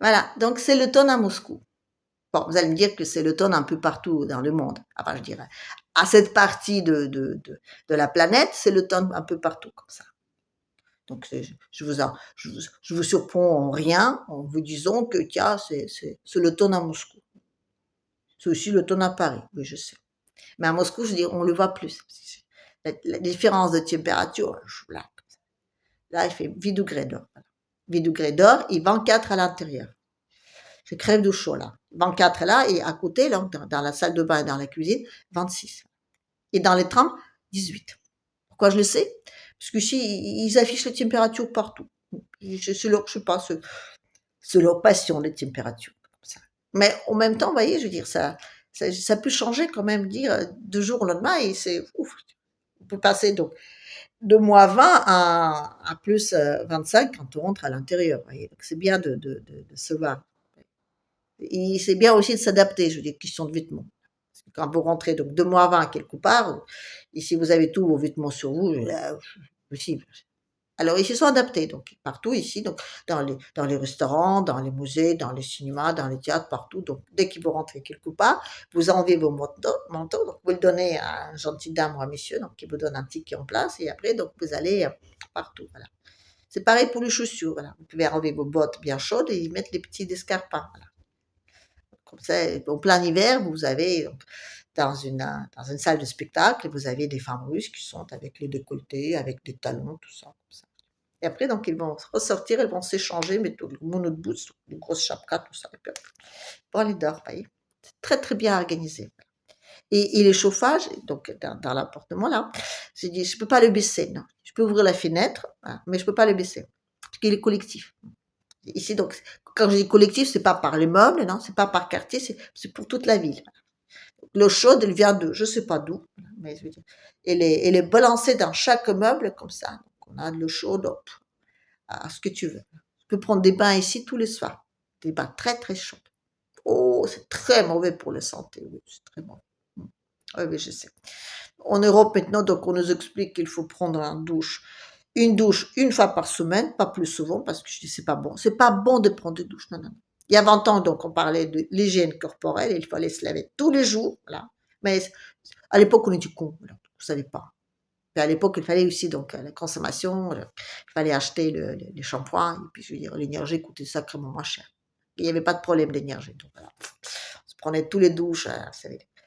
Voilà, donc c'est l'automne à Moscou. Bon, vous allez me dire que c'est l'automne un peu partout dans le monde. Enfin, je dirais, à cette partie de la planète, c'est l'automne un peu partout comme ça. Donc, je vous surprends en rien en vous disant que, tiens, c'est l'automne à Moscou. C'est aussi l'automne à Paris, oui, je sais. Mais à Moscou, je dis, on le voit plus. La différence de température, là, il fait 8 degrés d'or. Voilà. 8 degrés d'or et 24 à l'intérieur. Je crève de chaud, là. 24 là, et à côté, là, dans la salle de bain et dans la cuisine, 26. Et dans les trams, 18. Pourquoi je le sais? Parce que si ils affichent les températures partout. C'est leur, je sais pas, c'est leur passion, les températures. Mais en même temps, vous voyez, je veux dire, ça peut changer quand même, dire, de jour au lendemain, et c'est ouf. On peut passer donc de -20 à plus 25 quand on rentre à l'intérieur. Vous voyez. Donc c'est bien de se voir. Et c'est bien aussi de s'adapter, je veux dire, question de vêtements. Parce que quand vous rentrez donc de -20 quelque part, et si vous avez tous vos vêtements sur vous, là, possible. Alors ils se sont adaptés, donc partout ici, donc dans les restaurants, dans les musées, dans les cinémas, dans les théâtres, partout. Donc dès que vous rentrez quelque part, vous enlevez vos manteaux, donc vous le donnez à un gentil dame ou à un monsieur, donc qui vous donne un ticket en place, et après donc vous allez partout. Voilà. C'est pareil pour les chaussures. Voilà. Vous pouvez enlever vos bottes bien chaudes et y mettre les petits escarpins. Voilà. Comme ça, en plein hiver, vous avez dans une salle de spectacle, vous avez des femmes russes qui sont avec les décolletés, avec des talons, tout ça. Comme ça. Et après, donc, ils vont ressortir, elles vont s'échanger, mettre le mono de boots, les grosses chapkas, tout ça. Et puis, bon, les dehors, vous voyez. C'est très, très bien organisé. Et les chauffages, donc, dans l'appartement, là, j'ai dit, je peux pas le baisser, non. Je peux ouvrir la fenêtre, hein, mais je peux pas le baisser. Parce qu'il est collectif. Ici, donc, quand je dis collectif, c'est pas par les meubles, non, c'est pas par quartier, c'est pour toute la ville. L'eau chaude, elle vient de, je sais pas d'où, mais je veux dire, elle est balancée dans chaque meuble, comme ça. Donc, on a de l'eau chaude, hop, à ce que tu veux. Tu peux prendre des bains ici tous les soirs. Des bains très, très chauds. Oh, c'est très mauvais pour la santé, oui, c'est très mauvais. Oui, oui, je sais. En Europe, maintenant, donc, on nous explique qu'il faut prendre une douche une fois par semaine, pas plus souvent, parce que je dis, c'est pas bon. C'est pas bon de prendre des douches, non, non, non. Il y a 20 ans, donc, on parlait de l'hygiène corporelle, il fallait se laver tous les jours, voilà. Mais à l'époque, on était cons, voilà. On savait pas. Et à l'époque, il fallait aussi, donc, la consommation, il fallait acheter les shampoings, et puis, je veux dire, l'énergie coûtait sacrément moins cher. Il n'y avait pas de problème d'énergie, donc, voilà. On se prenait tous les douches,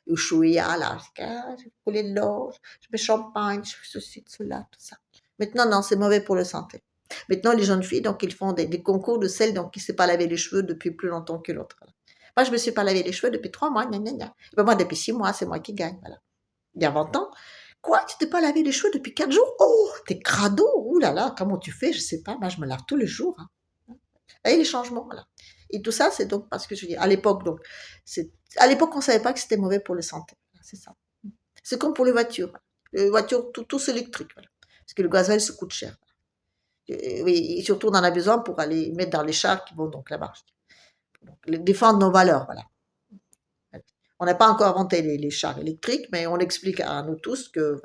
Ushuaïa, là, je coulais de l'eau, je mets champagne, je fais ceci, cela, tout ça. Maintenant, non, c'est mauvais pour la santé. Maintenant, les jeunes filles, donc, ils font des concours de celles donc, qui ne s'est pas lavé les cheveux depuis plus longtemps que l'autre. Voilà. Moi, je me suis pas lavé les cheveux depuis 3 mois, gna, gna, gna. Et ben, moi, depuis 6 mois, c'est moi qui gagne, voilà. Il y a 20 ans. Quoi, tu t'es pas lavé les cheveux depuis 4 jours? Oh, t'es crado, ouh là là, comment tu fais? Je sais pas, moi, je me lave tous les jours. Hein. Et les changements, voilà. Et tout ça, c'est donc parce que je dis, à l'époque, donc, à l'époque, on savait pas que c'était mauvais pour la santé. C'est ça. C'est comme pour les voitures. Les voitures, tous électriques, voilà. Parce que le gasoil, ça coûte cher. Oui, et surtout, on en a besoin pour aller mettre dans les chars qui vont donc là-bas. Donc, défendre nos valeurs, voilà. On n'a pas encore inventé les chars électriques, mais on explique à nous tous que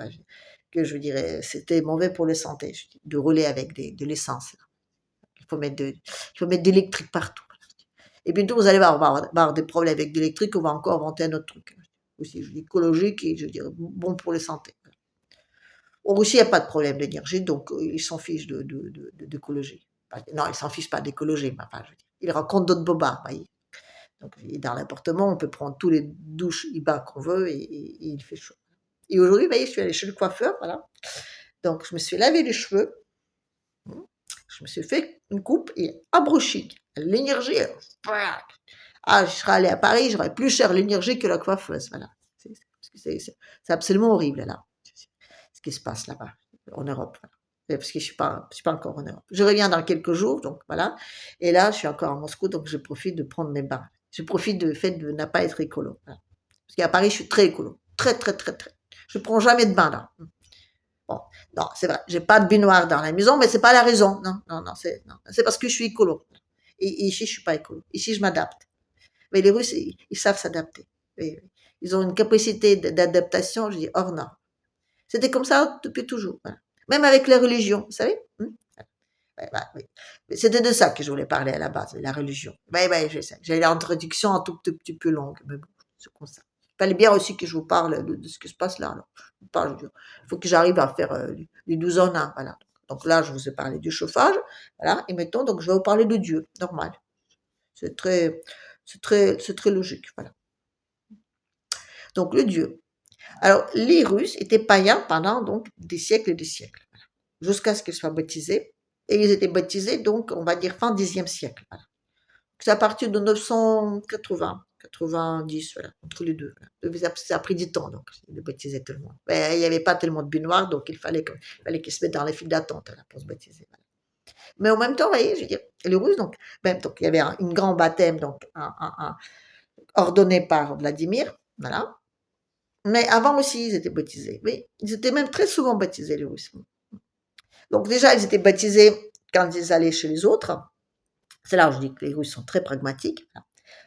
je dirais, c'était mauvais pour la santé, de rouler avec de l'essence. Il faut mettre de l'électrique partout. Et bientôt, vous allez voir, on va avoir des problèmes avec l'électrique, on va encore inventer un autre truc. Aussi, je dis écologique et je dirais bon pour la santé. En Russie, il n'y a pas de problème d'énergie, donc ils s'en fichent d'écologie. Non, ils s'en fichent pas d'écologie, mais enfin, je veux dire, ils racontent d'autres bobards, voyez. Donc, dans l'appartement, on peut prendre tous les douches et bains qu'on veut et il fait chaud. Et aujourd'hui, vous voyez, je suis allée chez le coiffeur, voilà. Donc, je me suis lavé les cheveux, je me suis fait une coupe et un brushing. L'énergie, ah, je serais allée à Paris, j'aurais plus cher l'énergie que la coiffeuse, voilà. C'est absolument horrible, là, ce qui se passe là-bas, en Europe, voilà. Parce que je suis pas encore en Europe. Je reviens dans quelques jours, donc voilà. Et là, je suis encore à Moscou, donc je profite de prendre mes bains. Je profite du fait de ne pas être écolo. Voilà. Parce qu'à Paris, je suis très écolo. Très, très, très, très. Je prends jamais de bain, là. Bon, non, c'est vrai. J'ai pas de baignoire dans la maison, mais c'est pas la raison. Non, non, non, c'est parce que je suis écolo. Et ici, je suis pas écolo. Ici, je m'adapte. Mais les Russes, ils savent s'adapter. Ils ont une capacité d'adaptation, je dis, hors norme. C'était comme ça depuis toujours. Voilà. Même avec les religions, vous savez. Ouais, bah, oui. Mais c'était de ça que je voulais parler à la base, de la religion. Oui, je sais. J'ai l'introduction un tout petit peu longue, mais bon, c'est comme ça. Il fallait bien aussi que je vous parle de ce qui se passe là. Alors. Il faut que j'arrive à faire du 12 en 1, voilà. Donc là, je vous ai parlé du chauffage, voilà. Et mettons, donc je vais vous parler de Dieu, normal. C'est très, c'est très logique, voilà. Donc le Dieu. Alors, les Russes étaient païens pendant donc des siècles et des siècles, voilà, jusqu'à ce qu'ils soient baptisés. Et ils étaient baptisés, donc, on va dire, fin Xe siècle. Voilà. C'est à partir de 980, 90, voilà, entre les deux. Voilà. Ça a pris du temps, donc, de baptiser tout le monde. Mais il n'y avait pas tellement de baignoires, donc il fallait qu'ils se mettent dans les files d'attente là, pour se baptiser. Voilà. Mais en même temps, vous voyez, je veux dire, les Russes, donc, donc il y avait une grand baptême, donc, ordonné par Vladimir, voilà. Mais avant aussi, ils étaient baptisés. Oui, ils étaient même très souvent baptisés, les Russes. Donc déjà, ils étaient baptisés quand ils allaient chez les autres. C'est là où je dis que les Russes sont très pragmatiques.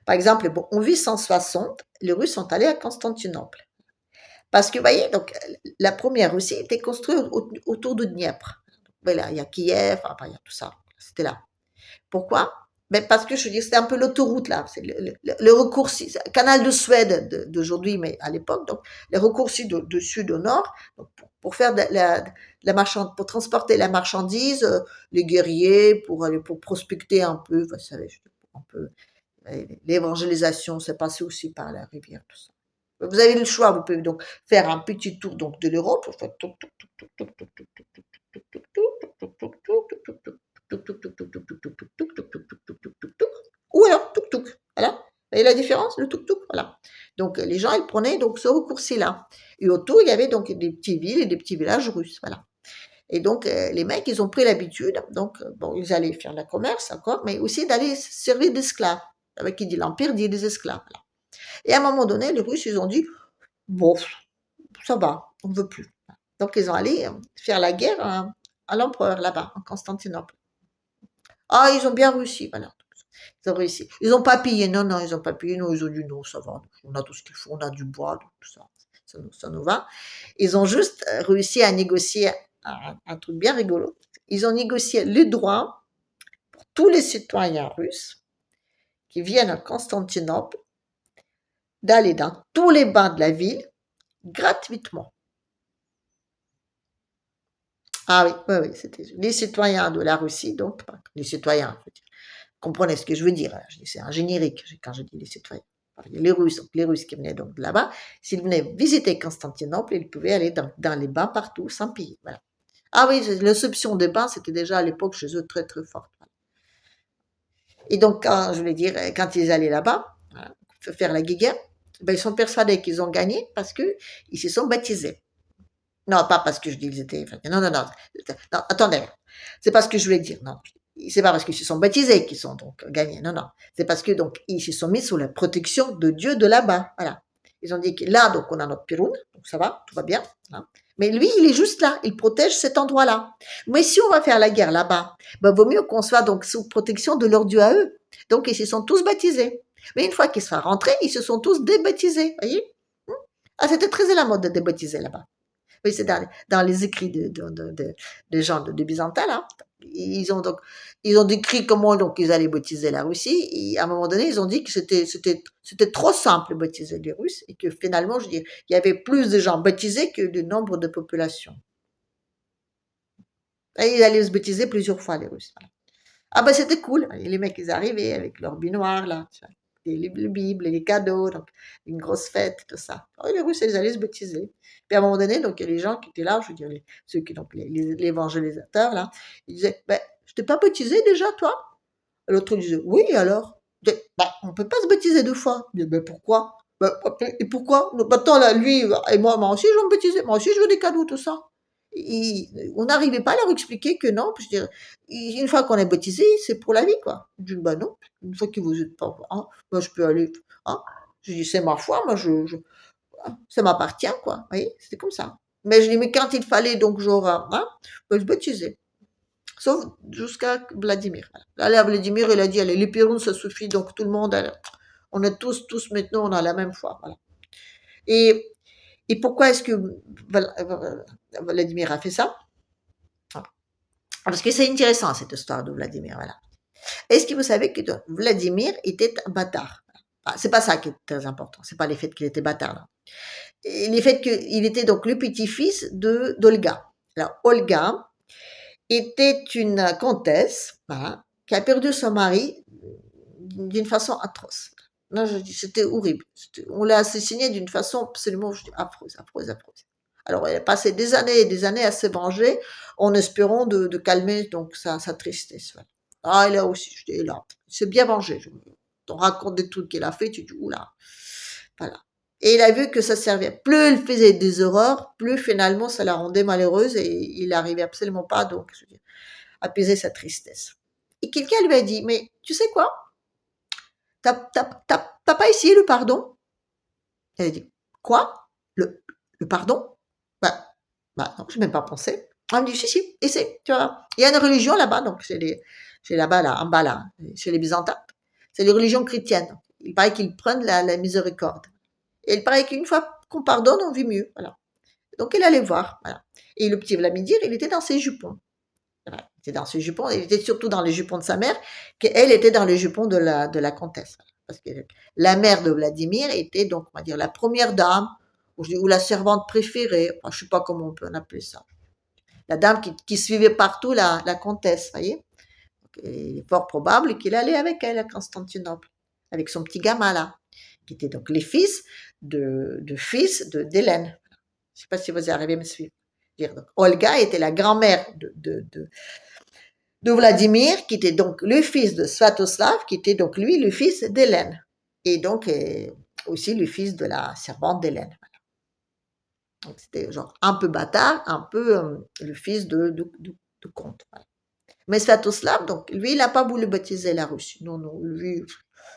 Par exemple, bon, en 860, les Russes sont allés à Constantinople. Parce que, vous voyez, donc, la première Russie était construite autour de Dniepr. Voilà, il y a Kiev, enfin, il y a tout ça. C'était là. Pourquoi? Ben parce que je veux dire, c'était un peu l'autoroute là, c'est le raccourci, canal de Suède d'aujourd'hui, mais à l'époque, donc les raccourcis de sud au nord, donc pour faire pour transporter la marchandise, les guerriers, pour prospecter un peu, vous savez, un peu, l'évangélisation s'est passée aussi par la rivière, tout ça. Vous avez le choix, vous pouvez donc faire un petit tour donc de l'Europe, vous faites ou alors tuk-tuk, voilà. Vous voyez la différence, le tuk-tuk, voilà. Donc les gens, ils prenaient donc ce raccourci-là. Et autour, il y avait donc des petites villes et des petits villages russes, voilà. Et donc les mecs, ils ont pris l'habitude, donc bon, ils allaient faire le commerce encore, mais aussi d'aller servir d'esclaves. Avec qui dit l'empire, dit des esclaves. Voilà. Et à un moment donné, les Russes, ils ont dit, bon, ça va, on ne veut plus. Donc ils ont allé faire la guerre à l'empereur là-bas, en Constantinople. Ah, ils ont bien réussi, voilà. Ils ont réussi. Ils n'ont pas pillé, non, non, ils n'ont pas pillé, non, ils ont dit non, ça va, on a tout ce qu'il faut, on a du bois, tout ça, ça nous va. Ils ont juste réussi à négocier un truc bien rigolo. Ils ont négocié le droit pour tous les citoyens russes qui viennent à Constantinople d'aller dans tous les bains de la ville gratuitement. Ah oui, oui, oui, c'était les citoyens de la Russie, donc les citoyens, je veux dire, comprenez ce que je veux dire, c'est un générique quand je dis les citoyens. Les Russes qui venaient donc de là-bas, s'ils venaient visiter Constantinople, ils pouvaient aller dans les bains partout sans payer. Voilà. Ah oui, l'exception des bains, c'était déjà à l'époque chez eux très très forte. Et donc, je voulais dire, quand ils allaient là-bas, voilà, faire la guéguerre, ben, ils sont persuadés qu'ils ont gagné parce qu'ils se sont baptisés. Non, pas parce que je dis qu'ils étaient. Non, non, non. Non, attendez. C'est pas ce que je voulais dire. Non. C'est pas parce qu'ils se sont baptisés qu'ils sont donc gagnés. Non, non. C'est parce que donc ils se sont mis sous la protection de Dieu de là-bas. Voilà. Ils ont dit que là, donc on a notre Piroun, donc ça va, tout va bien. Hein. Mais lui, il est juste là. Il protège cet endroit-là. Mais si on va faire la guerre là-bas, ben, vaut mieux qu'on soit donc sous protection de leur Dieu à eux. Donc ils se sont tous baptisés. Mais une fois qu'ils sont rentrés, ils se sont tous débaptisés. Voyez? Ah, c'était très à la mode de débaptiser là-bas. Oui, c'est dans les écrits des gens de Byzantin, là. Ils ont décrit comment donc ils allaient baptiser la Russie. Et à un moment donné, ils ont dit que c'était trop simple de baptiser les Russes et que finalement, je dis, il y avait plus de gens baptisés que le nombre de population. Et ils allaient se baptiser plusieurs fois, les Russes. Voilà. Ah ben c'était cool. Les mecs, ils arrivaient avec leur binoir, là, les Bibles, les cadeaux, donc une grosse fête, tout ça. Oh, les Russes, ils allaient se baptiser. Puis à un moment donné, donc il y a les gens qui étaient là, je veux dire, ceux qui, donc les évangélisateurs, là, ils disaient, ben, je t'ai pas baptisé déjà, toi? L'autre disait, oui, alors? Ben, on peut pas se baptiser deux fois. Je dis, ben, pourquoi? Ben, et pourquoi? Ben, attends, là, lui, et moi aussi, je veux me baptiser. Moi aussi, je veux des cadeaux, tout ça. On n'arrivait pas à leur expliquer que non, je veux dire, une fois qu'on est baptisé, c'est pour la vie, quoi. Je dis, bah non, une fois que vous êtes pas, hein, moi je peux aller, hein. Je dis, c'est ma foi, moi ça m'appartient, quoi. Vous voyez, c'était comme ça. Mais je dis, mais quand il fallait donc genre, hein, ben, je baptisais. Sauf jusqu'à Vladimir. Là, Vladimir, il a dit, allez, les Pyrrhons, ça suffit, donc tout le monde, allez, on est tous maintenant, on a la même foi, voilà. Et, et pourquoi est-ce que Vladimir a fait ça? Parce que c'est intéressant, cette histoire de Vladimir, voilà. Est-ce que vous savez que Vladimir était un bâtard? C'est pas ça qui est très important, c'est pas le fait qu'il était bâtard, là. Et le fait qu'il était donc le petit-fils d'Olga. Alors, Olga était une comtesse, voilà, qui a perdu son mari d'une façon atroce. Non, je dis, c'était horrible. On l'a assassiné d'une façon absolument affreuse, affreuse, affreuse. Alors, elle a passé des années et des années à se venger en espérant de calmer donc sa tristesse. Voilà. Ah, et là aussi, je dis, là, c'est bien vengé. On raconte des trucs qu'elle a fait, tu dis, oula, voilà. Et il a vu que ça servait. Plus il faisait des horreurs, plus finalement ça la rendait malheureuse et il n'arrivait absolument pas donc je veux dire, à apaiser sa tristesse. Et quelqu'un lui a dit, mais tu sais quoi, t'as pas essayé le pardon? Elle a dit, quoi? Le pardon? Bah, bah non, je n'ai même pas pensé. Elle me dit, si, essaie, tu vois. Il y a une religion là-bas, donc chez là-bas, là, en bas là, chez les Byzantins. C'est les religions chrétiennes. Il paraît qu'ils prennent la miséricorde. Et il paraît qu'une fois qu'on pardonne, on vit mieux. Voilà. Donc il allait voir. Voilà. Et le petit Vladimir, il était dans ses jupons. Voilà. Il était dans ses jupons. Il était surtout dans les jupons de sa mère, qu'elle était dans les jupons de la comtesse. Parce que la mère de Vladimir était donc, on va dire, la première dame, ou la servante préférée. Enfin, je ne sais pas comment on peut en appeler ça. La dame qui suivait partout la comtesse, voyez. Donc, il est fort probable qu'il allait avec elle à Constantinople, avec son petit gamin là, qui était donc les fils fils d'Hélène. Je ne sais pas si vous arrivez à me suivre. Donc, Olga était la grand-mère de Vladimir, qui était donc le fils de Svatoslav, qui était donc lui le fils d'Hélène, et donc aussi le fils de la servante d'Hélène. Donc c'était genre un peu bâtard, un peu le fils de comte. Voilà. Mais Svatoslav, donc lui, il n'a pas voulu baptiser la Russie. Non, non, lui,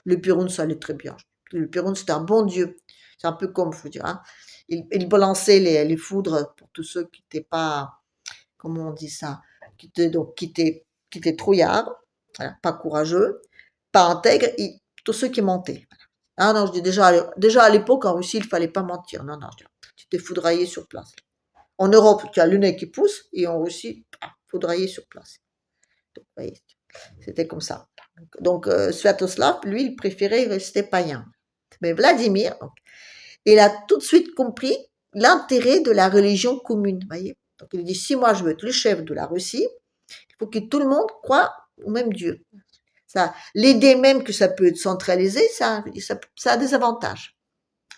le Pirun, ça allait très bien. Le Pirun, c'était un bon dieu. C'est un peu comme, je veux dire, hein. Il balançait les foudres pour tous ceux qui n'étaient pas, comment on dit ça, qui étaient trouillards, voilà, pas courageux, pas intègres, tous ceux qui mentaient. Ah non, je dis déjà à l'époque, en Russie, il fallait pas mentir. Non, non, tu t'es foudroyé sur place. En Europe, tu as le nez qui pousse, et en Russie, foudroyé sur place. Donc, vous voyez, c'était comme ça. Donc, Sviatoslav, lui, il préférait rester païen. Mais Vladimir, donc, il a tout de suite compris l'intérêt de la religion commune, voyez. Donc, il dit, si moi je veux être le chef de la Russie, il faut que tout le monde croit au même Dieu. Ça, l'idée même que ça peut être centralisé, ça a des avantages.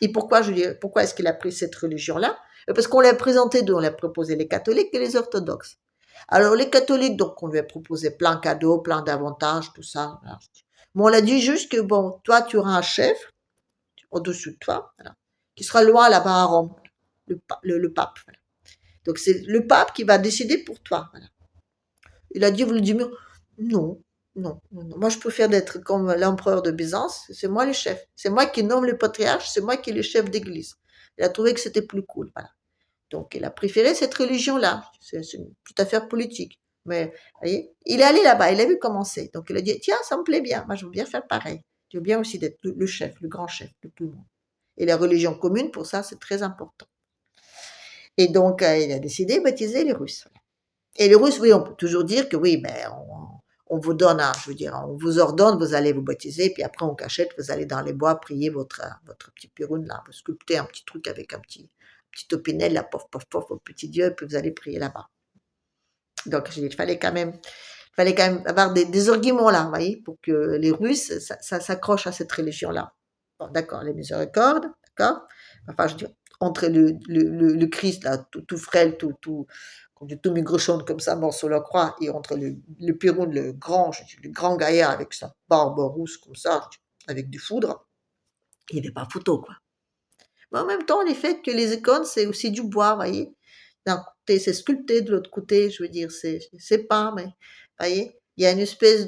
Et pourquoi est-ce qu'il a pris cette religion-là? Parce qu'on l'a présenté on l'a proposé les catholiques et les orthodoxes. Alors les catholiques, donc on lui a proposé plein de cadeaux, plein d'avantages, tout ça. Mais on l'a dit juste que bon, toi tu auras un chef au-dessus de toi, voilà, qui sera loin là-bas à Rome, le pape. Voilà. Donc c'est le pape qui va décider pour toi. Voilà. Il a dit Vladimir, non, non, non, non. Moi je préfère d'être comme l'empereur de Byzance, c'est moi le chef. C'est moi qui nomme le patriarche, c'est moi qui est le chef d'église. Il a trouvé que c'était plus cool. Voilà. Donc il a préféré cette religion-là. C'est une petite affaire politique. Mais voyez, il est allé là-bas, il a vu comment c'est. Donc il a dit, tiens, ça me plaît bien, moi je veux bien faire pareil. Je veux bien aussi d'être le chef, le grand chef de tout le monde. Et la religion commune, pour ça, c'est très important. Et donc il a décidé de baptiser les Russes. Et les Russes, oui, on peut toujours dire que oui, ben, on vous donne, je veux dire, on vous ordonne, vous allez vous baptiser, puis après en cachette, vous allez dans les bois prier votre petit Pirun, là, vous sculptez un petit truc avec un petit opinel, là, pof, pof, pof, au petit Dieu, puis vous allez prier là-bas. Donc, il fallait quand même avoir des arguments là, vous voyez, pour que les Russes, ça s'accroche à cette religion-là. Bon, d'accord, les miséricordes, d'accord. Enfin, je dis, entre le Christ, là, tout frêle, tout maigrichonne comme ça, mort sur la croix, et entre le Pirun, le grand gaillard avec sa barbe rousse comme ça, avec du foudre, il n'y avait pas photo, quoi. Mais en même temps, les faits que les icônes, c'est aussi du bois, vous voyez. D'un côté, c'est sculpté, de l'autre côté, je veux dire, c'est peint, mais, vous voyez, il y a une espèce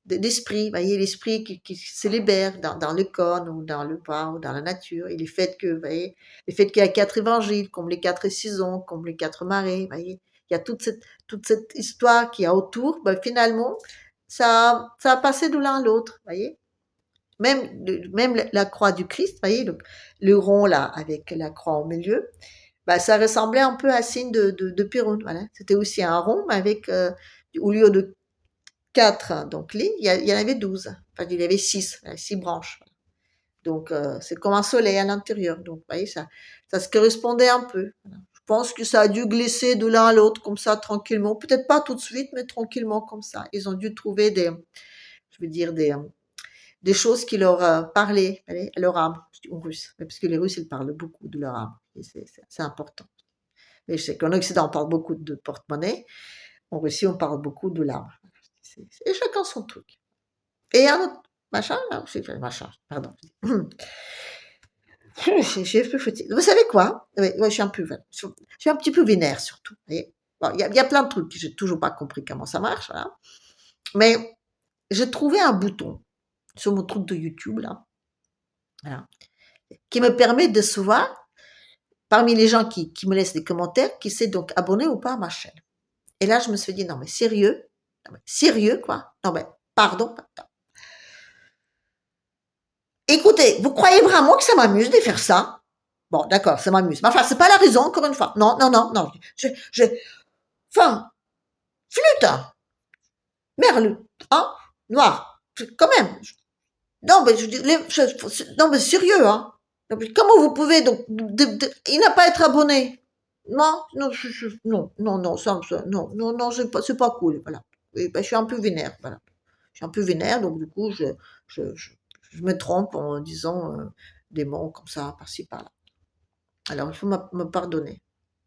d'esprit, vous voyez, l'esprit qui se libère dans le cône, ou dans le bois, ou dans la nature. Et les faits que, vous voyez, les faits qu'il y a 4 évangiles, comme les 4 saisons, comme les 4 marées, vous voyez. Il y a toute cette histoire qu'il y a autour, ben, finalement, ça a passé de l'un à l'autre, vous voyez. Même la croix du Christ, vous voyez, donc, le rond là, avec la croix au milieu, Bah, ça ressemblait un peu à signe de Pyrrhon, voilà. C'était aussi un rond, mais avec, au lieu de 4 donc lignes, il y en avait 12. Enfin, il y avait 6, 6 branches. Donc, c'est comme un soleil à l'intérieur. Donc, vous voyez, ça se correspondait un peu. Voilà. Je pense que ça a dû glisser de l'un à l'autre, comme ça, tranquillement. Peut-être pas tout de suite, mais tranquillement, comme ça. Ils ont dû trouver je veux dire, des choses qui leur parlaient, à leur âme, en russe. Parce que les Russes, ils parlent beaucoup de leur âme. Et c'est important. Et je sais qu'en Occident, on parle beaucoup de porte-monnaie. En Russie, on parle beaucoup de l'âme. Et chacun son truc. Et un autre machin, là, c'est machin, pardon. Je suis un peu fatiguée. Vous savez quoi? Oui, ouais, je suis un petit peu vénère surtout. Bon, y a plein de trucs que j'ai toujours pas compris comment ça marche, voilà. Mais j'ai trouvé un bouton sur mon truc de YouTube là, voilà, qui me permet de savoir parmi les gens qui me laissent des commentaires qui s'est donc abonné ou pas à ma chaîne. Et là, je me suis dit non mais sérieux, non, mais sérieux quoi? Non mais pardon. Écoutez, vous croyez vraiment que ça m'amuse de faire ça? Bon, d'accord, ça m'amuse. Mais enfin, c'est pas la raison, encore une fois. Non, non, non, non. Enfin, flûte, merle, hein, noir. Quand même. Non, mais je dis, non, mais sérieux, hein. Comment vous pouvez donc, il n'a pas à être abonné? Non, non, non, non, non, non, non, non, c'est pas cool, voilà. Et ben, je suis un peu vénère, voilà. Je suis un peu vénère, donc du coup, je, je, je me trompe en disant des mots comme ça, par-ci, par-là. Alors, il faut me pardonner.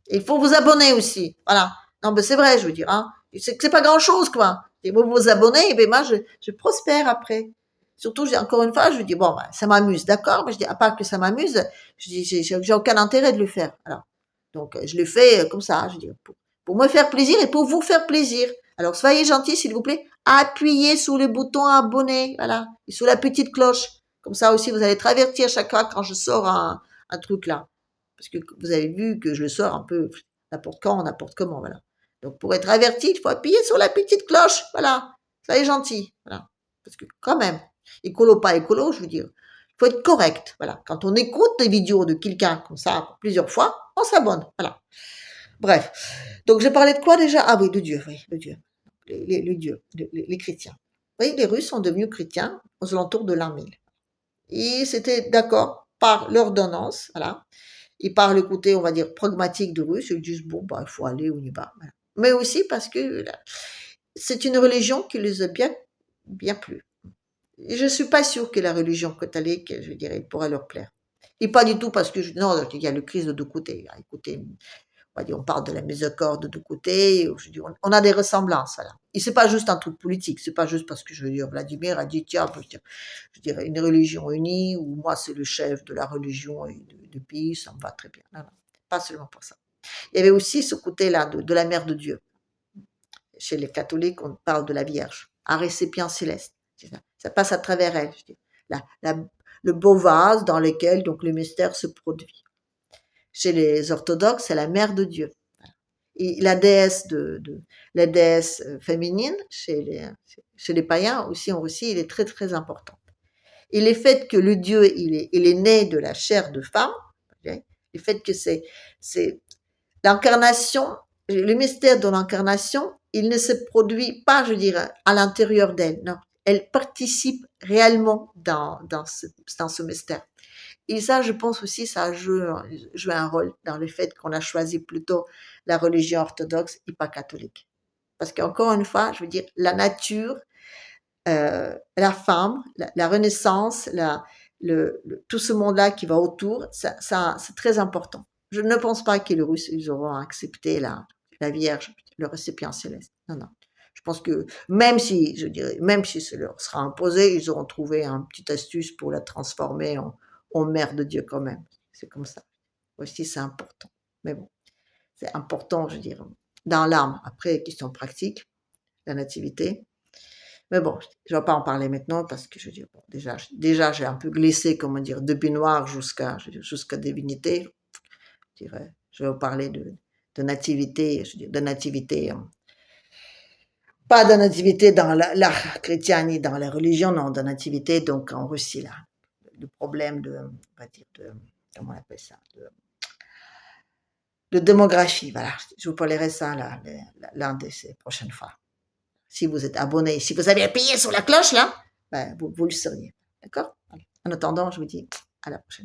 Et il faut vous abonner aussi. Voilà. Non, mais c'est vrai, je veux dire, hein. C'est pas grand chose, quoi. Et vous vous abonnez, et ben moi, je prospère après. Surtout, encore une fois, je dis, bon, bah, ça m'amuse, d'accord, mais je dis, à part que ça m'amuse, je dis, j'ai aucun intérêt de le faire. Alors, donc, je le fais comme ça, je dis, pour me faire plaisir et pour vous faire plaisir. Alors, soyez gentils, s'il vous plaît. Appuyez sur le bouton abonner, voilà. Et sur la petite cloche. Comme ça aussi, vous allez être averti à chaque fois quand je sors un truc là. Parce que vous avez vu que je le sors un peu n'importe quand, n'importe comment, voilà. Donc pour être averti, il faut appuyer sur la petite cloche, voilà. Soyez gentil, voilà. Parce que quand même, écolo pas écolo, je veux dire, il faut être correct, voilà. Quand on écoute des vidéos de quelqu'un comme ça plusieurs fois, on s'abonne, voilà. Bref. Donc j'ai parlé de quoi déjà? Ah oui, de Dieu, oui, de Dieu. Les dieux, les chrétiens. Oui, les Russes sont devenus chrétiens aux alentours de l'an 1000. Ils étaient d'accord par l'ordonnance, voilà, et par le côté, on va dire, pragmatique de Russes, ils disent, bon, bah, il faut aller, on y va. Voilà. Mais aussi parce que c'est une religion qui les a bien plu. Et je ne suis pas sûre que la religion catholique, je dirais, pourra leur plaire. Et pas du tout parce que, non, il y a le Christ de deux côtés. Écoutez, on parle de la miséricorde de deux côtés, je dis, on a des ressemblances, voilà. Et c'est pas juste un truc politique, c'est pas juste parce que je veux dire, Vladimir a dit, tiens, je dirais une religion unie, ou moi c'est le chef de la religion et du pays, ça me va très bien. Non, non, pas seulement pour ça. Il y avait aussi ce côté-là de la mère de Dieu. Chez les catholiques, on parle de la Vierge, un récipient céleste. Ça passe à travers elle. Je dis. Le beau vase dans lequel donc le mystère se produit. Chez les orthodoxes, c'est la mère de Dieu. Et la déesse féminine chez les païens aussi en Russie, il est très très important. Et le fait que le Dieu il est né de la chair de femme, okay, le fait que c'est l'incarnation, le mystère de l'incarnation, il ne se produit pas, je dirais, à l'intérieur d'elle, non. Elle participe réellement dans ce mystère. Et ça, je pense aussi, ça a joué un rôle dans le fait qu'on a choisi plutôt la religion orthodoxe et pas catholique. Parce qu'encore une fois, je veux dire, la nature, la femme, la renaissance, tout ce monde-là qui va autour, ça, c'est très important. Je ne pense pas que les Russes, ils auront accepté la Vierge, le récipient céleste. Non, non. Je pense que même si, je dirais, même si ça leur sera imposé, ils auront trouvé un petit astuce pour la transformer en mère de Dieu quand même. C'est comme ça. Aussi, c'est important. Mais bon, c'est important, je dirais, dans l'âme. Après, question pratique, la nativité. Mais bon, je ne vais pas en parler maintenant parce que je veux dire, bon, déjà j'ai un peu glissé, comment dire, de noir jusqu'à divinité. Je dirais, je vais vous parler de nativité, je veux dire, de nativité, pas de nativité dans la chrétienne ni dans la religion, non, de nativité donc en Russie là. Le problème on va dire comment on appelle ça, de démographie, voilà. Je vous parlerai ça l'un de ces prochaines fois. Si vous êtes abonné, si vous avez appuyé sur la cloche là, ben, vous le seriez. D'accord? En attendant, je vous dis à la prochaine.